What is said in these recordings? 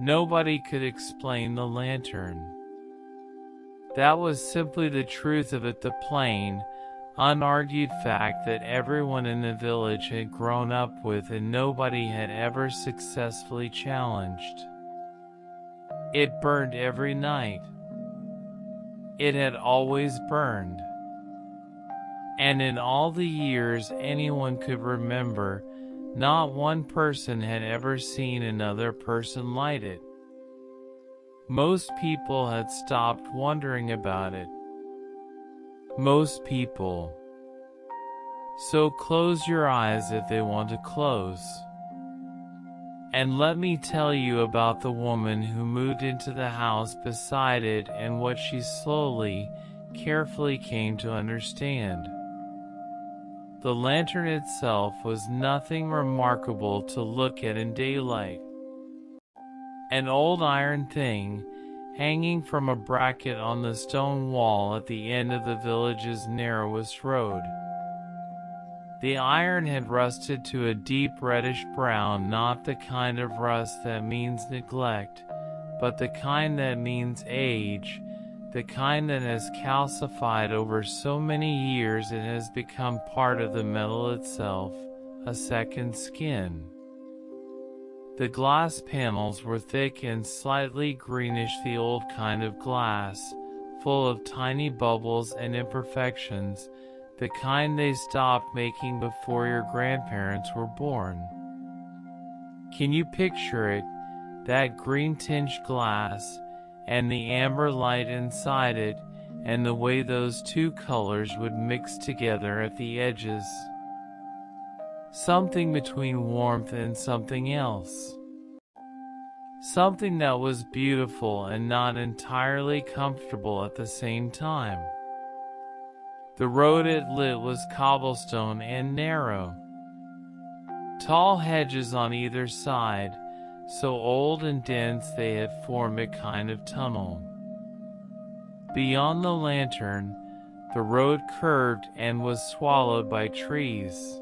Nobody could explain the lantern. That was simply the truth of it, the plain, unargued fact that everyone in the village had grown up with and nobody had ever successfully challenged. It burned every night. It had always burned. And in all the years anyone could remember, not one person had ever seen another person light it. Most people had stopped wondering about it. Most people. So close your eyes if they want to close. And let me tell you about the woman who moved into the house beside it and what she slowly, carefully came to understand. The lantern itself was nothing remarkable to look at in daylight. An old iron thing, hanging from a bracket on the stone wall at the end of the village's narrowest road. The iron had rusted to a deep reddish brown, not the kind of rust that means neglect, but the kind that means age, the kind that has calcified over so many years it has become part of the metal itself, a second skin. The glass panels were thick and slightly greenish, the old kind of glass, full of tiny bubbles and imperfections, the kind they stopped making before your grandparents were born. Can you picture it, that green-tinged glass, and the amber light inside it, and the way those two colors would mix together at the edges? Something between warmth and something else. Something that was beautiful and not entirely comfortable at the same time. The road it lit was cobblestone and narrow. Tall hedges on either side, so old and dense they had formed a kind of tunnel. Beyond the lantern, the road curved and was swallowed by trees.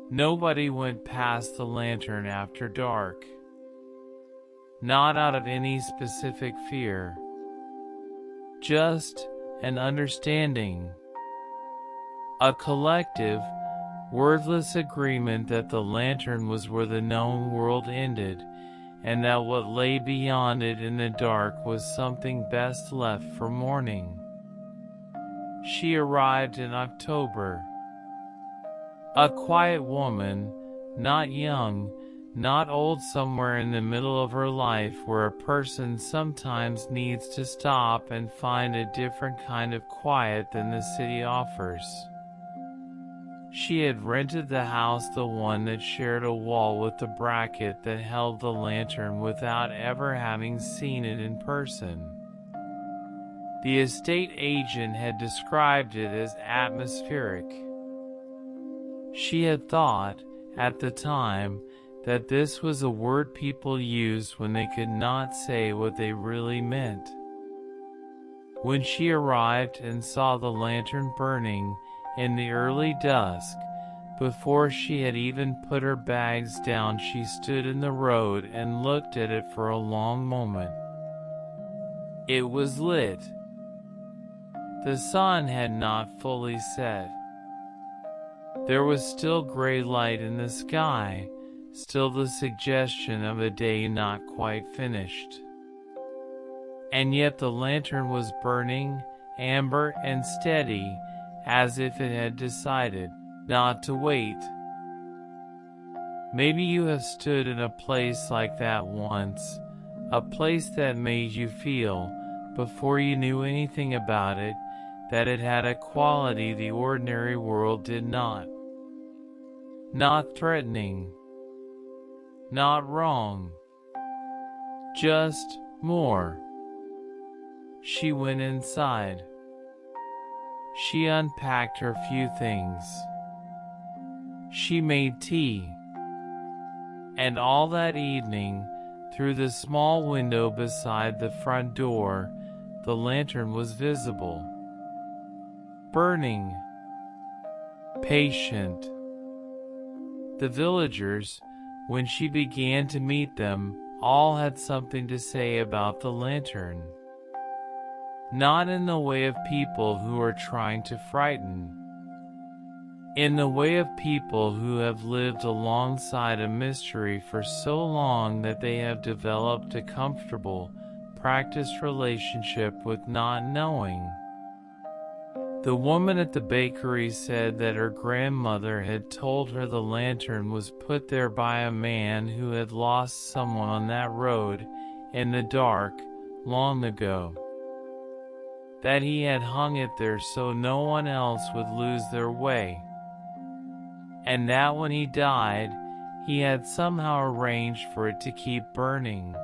Nobody went past the lantern after dark. Not out of any specific fear. Just an understanding. A collective, wordless agreement that the lantern was where the known world ended, and that what lay beyond it in the dark was something best left for morning. She arrived in October. A quiet woman, not young, not old, somewhere in the middle of her life where a person sometimes needs to stop and find a different kind of quiet than the city offers. She had rented the house, the one that shared a wall with the bracket that held the lantern, without ever having seen it in person. The estate agent had described it as atmospheric. She had thought, at the time, that this was a word people used when they could not say what they really meant. When she arrived and saw the lantern burning in the early dusk, before she had even put her bags down, she stood in the road and looked at it for a long moment. It was lit. The sun had not fully set. There was still gray light in the sky, still the suggestion of a day not quite finished. And yet the lantern was burning, amber and steady, as if it had decided not to wait. Maybe you have stood in a place like that once, a place that made you feel, before you knew anything about it, that it had a quality the ordinary world did not. Not threatening. Not wrong. Just more. She went inside. She unpacked her few things. She made tea. And all that evening, through the small window beside the front door, the lantern was visible. Burning. Patient. The villagers, when she began to meet them, all had something to say about the lantern. Not in the way of people who are trying to frighten. In the way of people who have lived alongside a mystery for so long that they have developed a comfortable, practiced relationship with not knowing. The woman at the bakery said that her grandmother had told her the lantern was put there by a man who had lost someone on that road, in the dark, long ago. That he had hung it there so no one else would lose their way. And that when he died, he had somehow arranged for it to keep burning.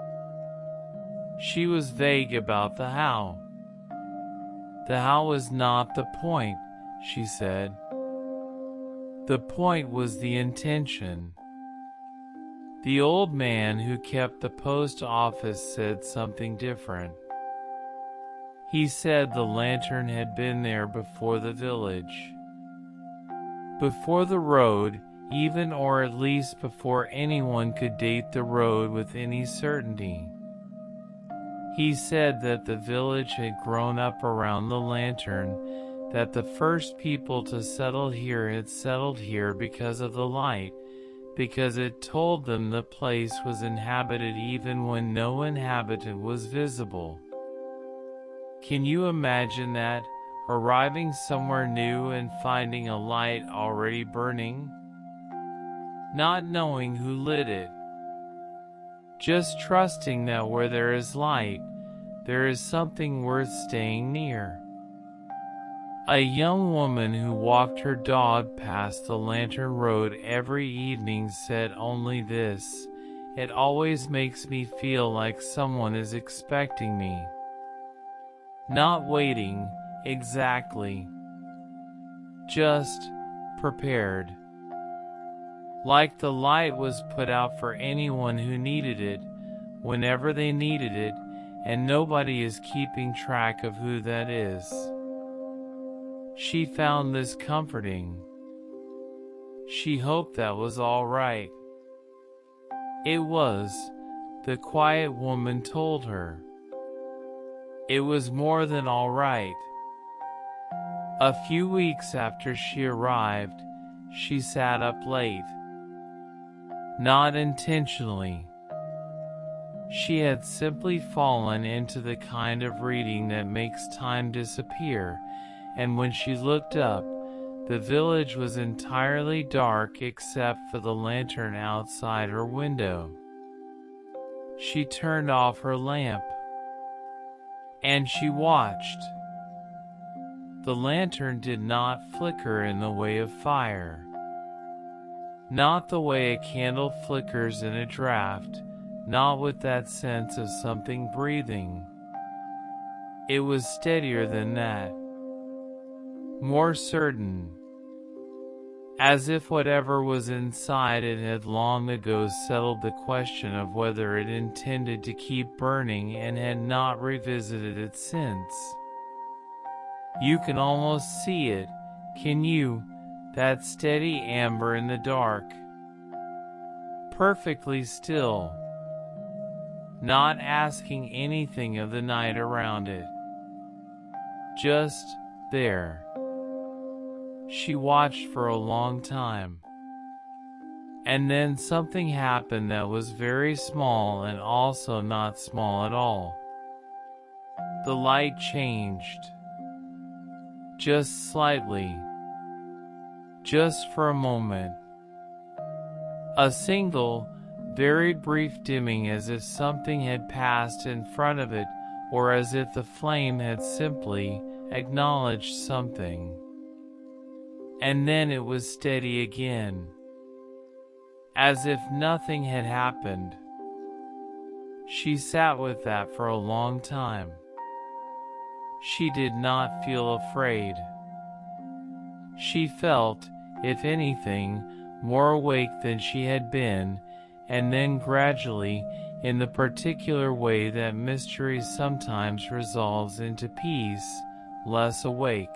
She was vague about the how. The how was not the point, she said. The point was the intention. The old man who kept the post office said something different. He said the lantern had been there before the village. Before the road, even, or at least before anyone could date the road with any certainty. He said that the village had grown up around the lantern, that the first people to settle here had settled here because of the light, because it told them the place was inhabited even when no inhabitant was visible. Can you imagine that, arriving somewhere new and finding a light already burning? Not knowing who lit it. Just trusting that where there is light, there is something worth staying near. A young woman who walked her dog past the lantern road every evening said only this: "It always makes me feel like someone is expecting me. Not waiting, exactly. Just prepared. Like the light was put out for anyone who needed it, whenever they needed it, and nobody is keeping track of who that is." She found this comforting. She hoped that was all right. It was, the quiet woman told her. It was more than all right. A few weeks after she arrived, she sat up late. Not intentionally. She had simply fallen into the kind of reading that makes time disappear, and when she looked up, the village was entirely dark except for the lantern outside her window. She turned off her lamp. And she watched. The lantern did not flicker in the way of fire. Not the way a candle flickers in a draft, not with that sense of something breathing. It was steadier than that. More certain. As if whatever was inside it had long ago settled the question of whether it intended to keep burning and had not revisited it since. You can almost see it, can you, that steady amber in the dark? Perfectly still. Not asking anything of the night around it. Just there. She watched for a long time. And then something happened that was very small and also not small at all. The light changed. Just slightly. Just for a moment. A single, very brief dimming, as if something had passed in front of it, or as if the flame had simply acknowledged something. And then it was steady again. As if nothing had happened. She sat with that for a long time. She did not feel afraid. She felt, if anything, more awake than she had been, and then gradually, in the particular way that mystery sometimes resolves into peace, less awake.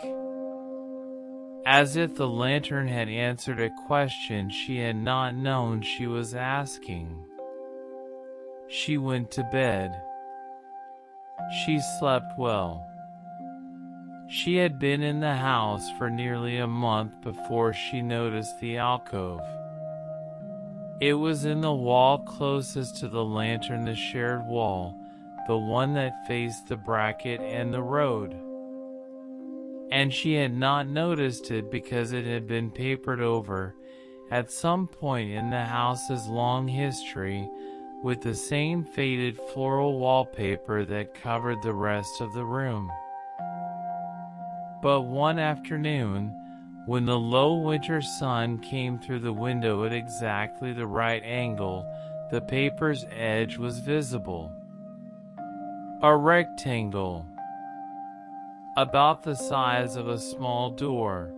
As if the lantern had answered a question she had not known she was asking. She went to bed. She slept well. She had been in the house for nearly a month before she noticed the alcove. It was in the wall closest to the lantern, the shared wall, the one that faced the bracket and the road. And she had not noticed it because it had been papered over at some point in the house's long history with the same faded floral wallpaper that covered the rest of the room. But one afternoon, when the low winter sun came through the window at exactly the right angle, the paper's edge was visible. A rectangle, about the size of a small door.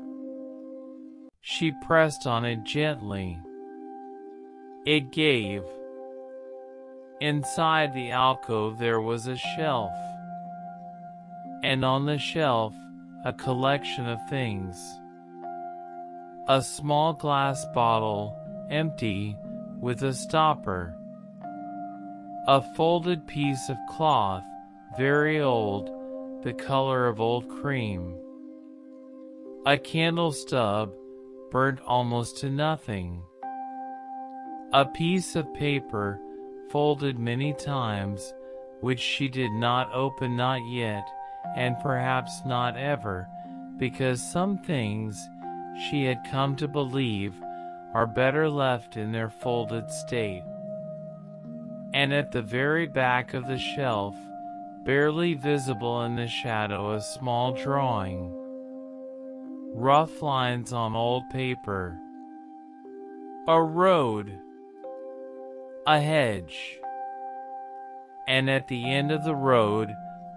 She pressed on it gently. It gave. Inside the alcove there was a shelf, and on the shelf, a collection of things. A small glass bottle, empty, with a stopper. A folded piece of cloth, very old, the color of old cream. A candle stub, burnt almost to nothing. A piece of paper, folded many times, which she did not open, not yet, and perhaps not ever, because some things, she had come to believe, are better left in their folded state. And at the very back of the shelf, barely visible in the shadow, a small drawing. Rough lines on old paper. A road. A hedge. And at the end of the road,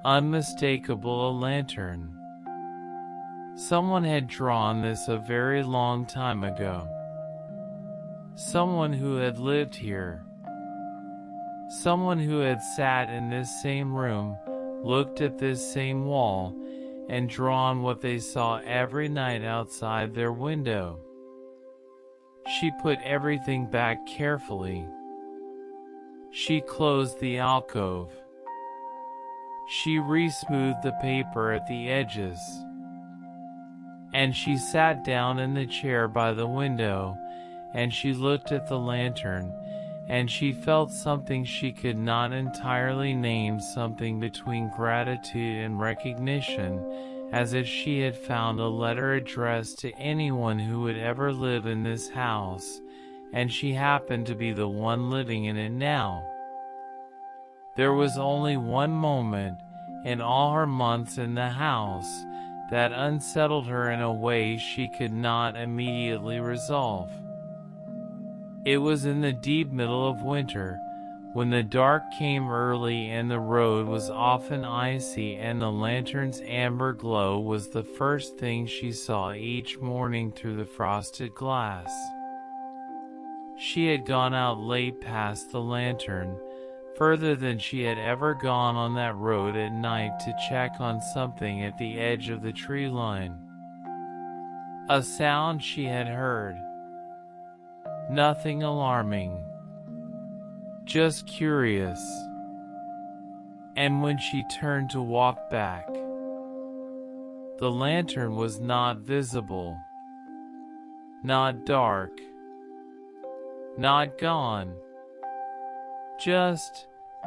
unmistakable, a lantern. Someone had drawn this a very long time ago. Someone who had lived here. Someone who had sat in this same room, looked at this same wall, and drawn what they saw every night outside their window. She put everything back carefully. She closed the alcove. She re-smoothed the paper at the edges. And she sat down in the chair by the window, and she looked at the lantern, and she felt something she could not entirely name, something between gratitude and recognition, as if she had found a letter addressed to anyone who would ever live in this house, and she happened to be the one living in it now. There was only one moment, in all her months in the house, that unsettled her in a way she could not immediately resolve. It was in the deep middle of winter, when the dark came early and the road was often icy, and the lantern's amber glow was the first thing she saw each morning through the frosted glass. She had gone out late past the lantern, further than she had ever gone on that road at night, to check on something at the edge of the tree line. A sound she had heard. Nothing alarming. Just curious. And when she turned to walk back, the lantern was not visible. Not dark. Not gone. Just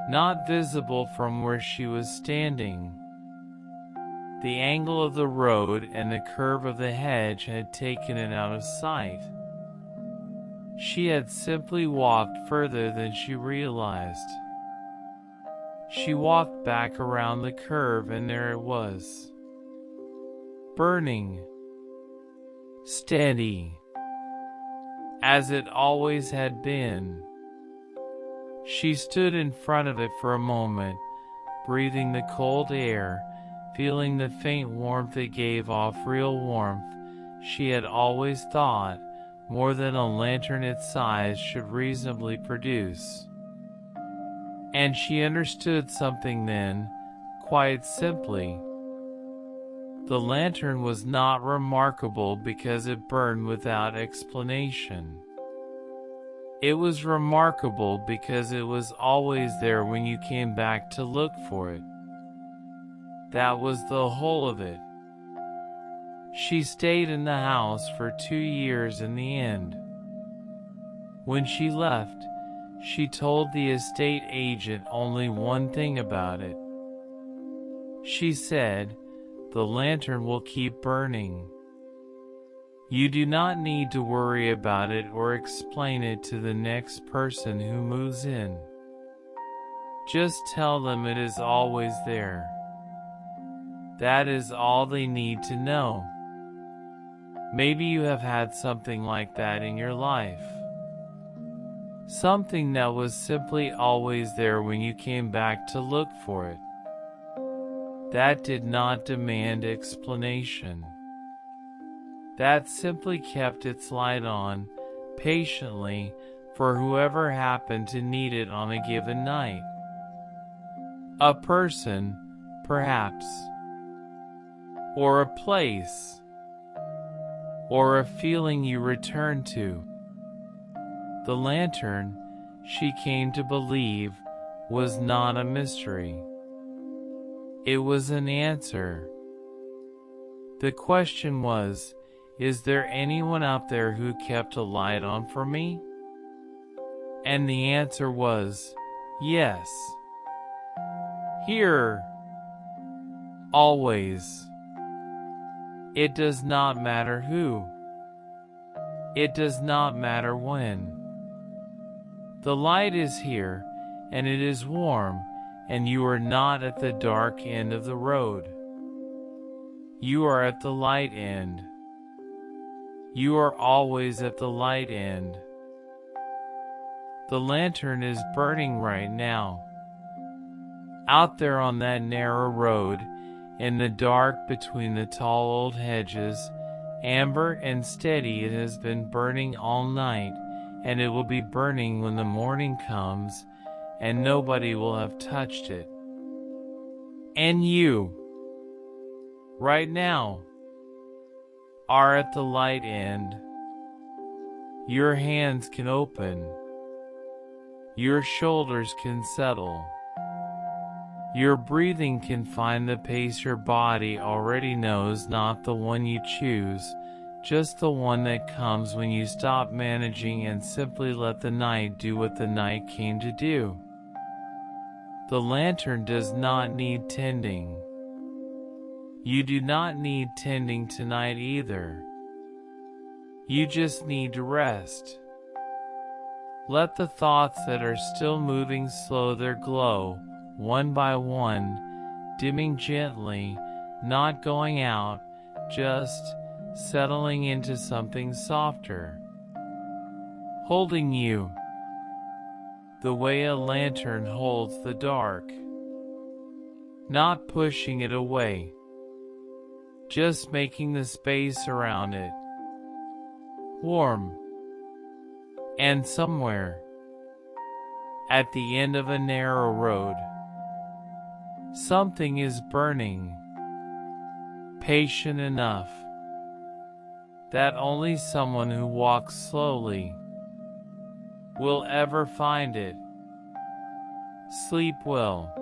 not visible from where she was standing. The angle of the road and the curve of the hedge had taken it out of sight. She had simply walked further than she realized. She walked back around the curve, and there it was. Burning. Steady. As it always had been. She stood in front of it for a moment, breathing the cold air, feeling the faint warmth it gave off, real warmth, she had always thought, more than a lantern its size should reasonably produce. And she understood something then, quite simply. The lantern was not remarkable because it burned without explanation. It was remarkable because it was always there when you came back to look for it. That was the whole of it. She stayed in the house for 2 years in the end. When she left, she told the estate agent only one thing about it. She said, "The lantern will keep burning. You do not need to worry about it or explain it to the next person who moves in. Just tell them it is always there. That is all they need to know." Maybe you have had something like that in your life. Something that was simply always there when you came back to look for it. That did not demand explanation. That simply kept its light on, patiently, for whoever happened to need it on a given night. A person, perhaps. Or a place. Or a feeling you return to. The lantern, she came to believe, was not a mystery. It was an answer. The question was, is there anyone out there who kept a light on for me? And the answer was, yes. Here. Always. It does not matter who. It does not matter when. The light is here, and it is warm, and you are not at the dark end of the road. You are at the light end. You are always at the light end. The lantern is burning right now. Out there on that narrow road, in the dark between the tall old hedges, amber and steady, it has been burning all night, and it will be burning when the morning comes, and nobody will have touched it. And you, right now, are at the light end. Your hands can open. Your shoulders can settle. Your breathing can find the pace your body already knows, not the one you choose, just the one that comes when you stop managing and simply let the night do what the night came to do. The lantern does not need tending. You do not need tending tonight either. You just need to rest. Let the thoughts that are still moving slow their glow, one by one, dimming gently, not going out, just settling into something softer. Holding you. The way a lantern holds the dark. Not pushing it away. Just making the space around it warm. And somewhere, at the end of a narrow road, something is burning, patient enough that only someone who walks slowly will ever find it. Sleep well.